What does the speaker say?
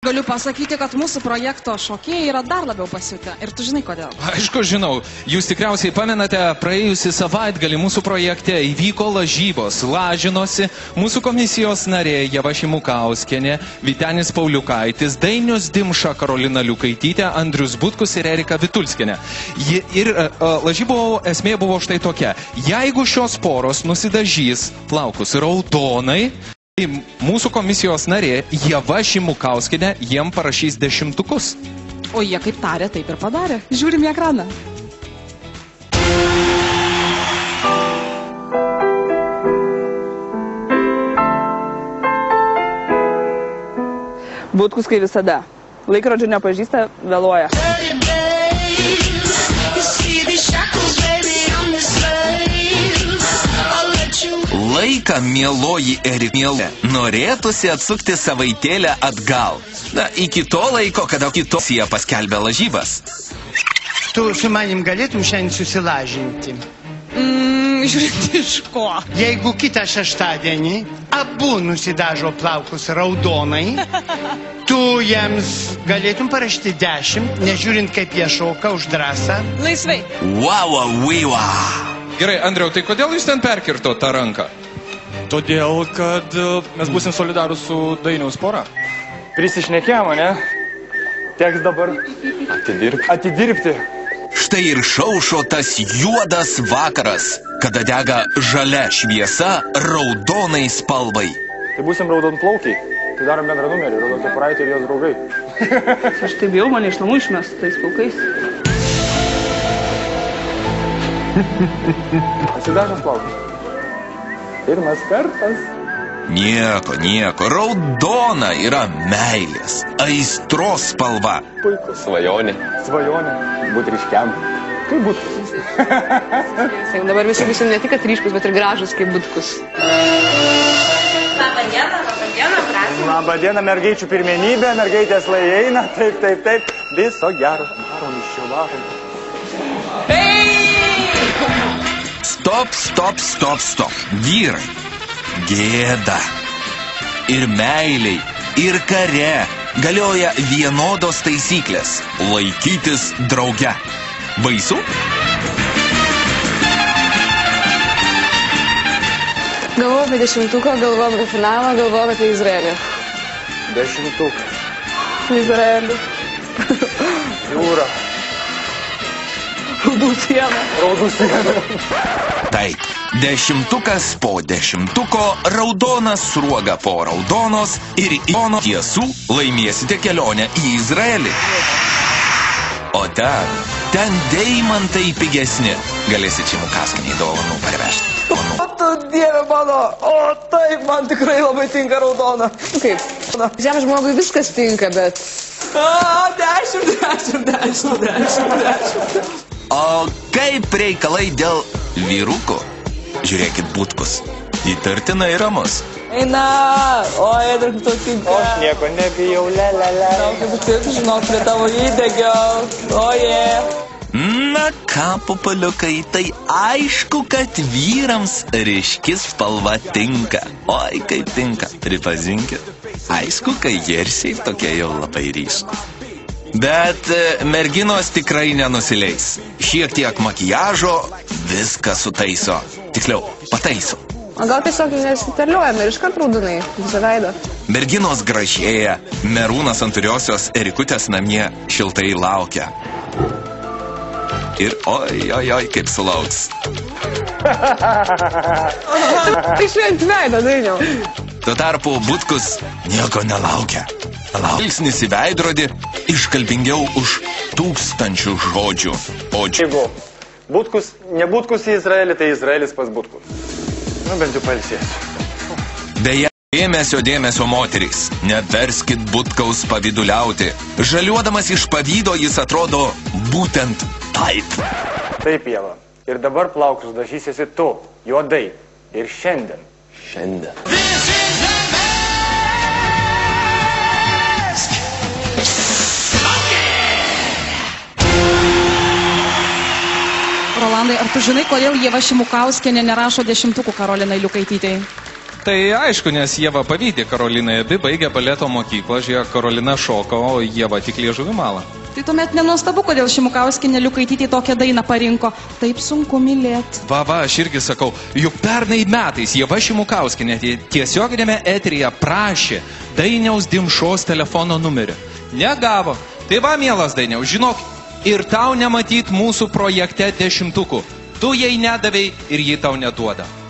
Galiu pasakyti, kad mūsų projekto šokėjai yra dar labiau pasiutę. Ir tu žinai kodėl? Aišku, žinau. Jūs tikriausiai pamenate, praėjusį savaitgalį mūsų projekte įvyko lažybos. Lažinosi mūsų komisijos narė Ieva Šimukauskienė, Vytenis Pauliukaitis, Dainius Dimša, Karolina Liukaitytė, Andrius Butkus ir Erika Vitulskienė. Lažybų esmė buvo štai tokia. Jeigu šios poros nusidažys plaukus raudonai, mūsų komisijos narė Ieva Šimukauskienė jiem parašys 10. O jie kaip tarė, taip ir padarė. Žiūrim į ekraną. Butkus kaip visada. Laikrodžių nepažįsta, vėluoja. Laiką, mieloji Erikėlė, norėtųsi atsukti savaitėlę atgal. Na, iki to laiko, kada kitos jie paskelbė lažybas. Tu su manim galėtum šiandien susilažinti? Žiūrint iš ko? Jeigu kitą šeštadienį abu nusidažo plaukus raudonai, tu jiems galėtum parašyti 10, nežiūrint kaip jie šoka už drąsą. Laisvai. Wow. Gerai, Andriau, tai kodėl jūs ten perkirto tą ranką? Todėl, kad mes būsim solidarūs su Dainiaus pora. Prisišnekėjom, ne? Teks dabar atidirbti. Štai ir šaušo tas juodas vakaras, kada dega žalia šviesa raudonai spalvai. Tai būsim raudonplaukiai. Tai darom bendrą numerį, Raudonkepuraitė ir jos draugai. Aš taip bijau, mane iš namų išmest tais plaukais. Atsidažas plaukus. Pirmas kartas. Nieko. Raudona yra meilės, aistros spalva. Puiku. Svajonė. Būt ryškiam. Kaip Butkus. Dabar visi būsim ne tik ryškus, bet ir gražus kaip Butkus. Labą dieną, mergaičių pirmenybė, mergaitės lai eina. Taip. Viso gero. Varom. Stop. Vyrai. Gėda. Ir meiliai, ir kare galioja vienodos taisyklės. Laikytis drauge. Baisu? Galvoju apie 10, galvoju apie finalą, galvoju apie Izraelį. 10. Izraelį. Jūra. Raudų siena. Taip, 10 po 10, raudonas sruoga po raudonos ir jono tiesų laimėsite kelionę į Izraelį. O ten deimantai pigesni. Galėsit Šimukauskienei dovanų parvežti. O tu dieve mano, o taip, man tikrai labai tinka raudona. Kaip? Žemės žmogui viskas tinka, bet... 10. O kaip reikalai dėl vyrukų? Žiūrėkit, Butkus, įtartinai ramus. Eina, oi, dar tu tinka. Aš nieko nebijau, la. Kaip tik, žinok, prie tavo įdegiau, oje. Na ką, papaliukai, tai aišku, kad vyrams ryški spalva tinka. Oi, kaip tinka, pripažinkit. Aišku, kai jersiai tokie jau labai ryškūs. Bet merginos tikrai nenusileis. Šiek tiek makiažo viską sutaiso. Tiksliau, pataiso. O gal tiesiog nesiterliuojame ir iškart raudonai, visą veidą. Merginos gražėja, Merūnas anturiosios Erikutės namie šiltai laukia. Ir oi, kaip sulauks. Tai švent veidą, Dainiau. Tuo tarpu Butkus nieko nelaukia. Žvilgsnis į veidrodį iškalbingiau už 1000 žodžių. Jeigu Butkus, ne Butkus į Izraelį, tai Izraelis pas Butkus. Nu, bent jau pailsėsiu. Beje, dėmesio moterys, neverskit Butkaus pavyduliauti. Žaliuodamas iš pavydo jis atrodo būtent taip. Taip, Ieva. Ir dabar plaukus dažysiesi tu, juodai. Ir šiandien. Rolandai, ar tu žinai, kodėl Ieva Šimukauskienė nerašo 10 Karolinai Liukaitytei? Tai aišku, nes Ieva pavydė Karolinai, abi baigė baleto mokyklą, žiūrėk, Karolina šoko, o Ieva tik liežuvį malą. Tai tuomet nenuostabu, kodėl Šimukauskienė Liukaitytė tokią dainą parinko. Taip sunku mylėti. Va, aš irgi sakau, juk pernai metais Ieva Šimukauskienė tiesioginėme eteryje prašė Dainiaus Dimšos telefono numerį. Negavo. Tai va, mielas Dainiau, žinok, ir tau nematyt mūsų projekte 10. Tu jai nedavei ir ji tau neduoda.